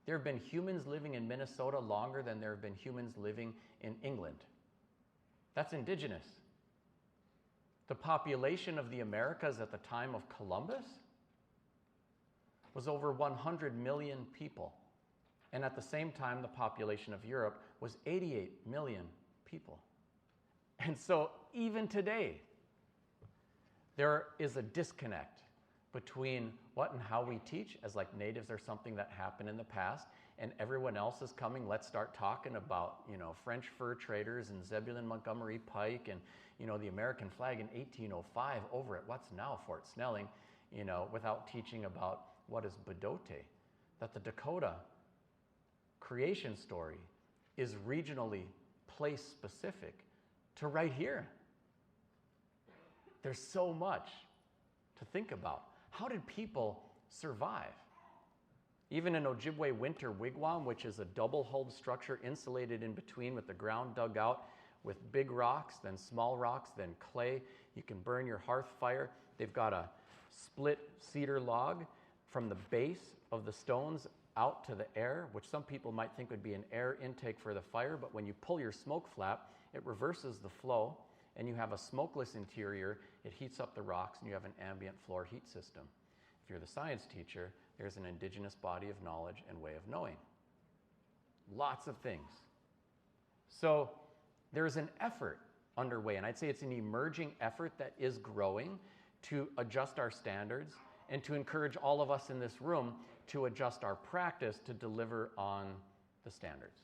There have been humans living in Minnesota longer than there have been humans living in England. That's indigenous. The population of the Americas at the time of Columbus was over 100 million people. And at the same time, the population of Europe was 88 million people. And so even today, there is a disconnect between what and how we teach as like natives are something that happened in the past, and everyone else is coming, let's start talking about, French fur traders and Zebulon Montgomery Pike and, the American flag in 1805 over at what's now Fort Snelling, without teaching about what is Bedote, that the Dakota creation story is regionally place specific to right here. There's so much to think about. How did people survive? Even an Ojibwe winter wigwam, which is a double-hulled structure insulated in between with the ground dug out with big rocks, then small rocks, then clay. You can burn your hearth fire. They've got a split cedar log from the base of the stones out to the air, which some people might think would be an air intake for the fire, but when you pull your smoke flap, it reverses the flow, and you have a smokeless interior. It heats up the rocks, and you have an ambient floor heat system. If you're the science teacher, there's an indigenous body of knowledge and way of knowing. Lots of things. So there's an effort underway, and I'd say it's an emerging effort that is growing to adjust our standards and to encourage all of us in this room to adjust our practice to deliver on the standards.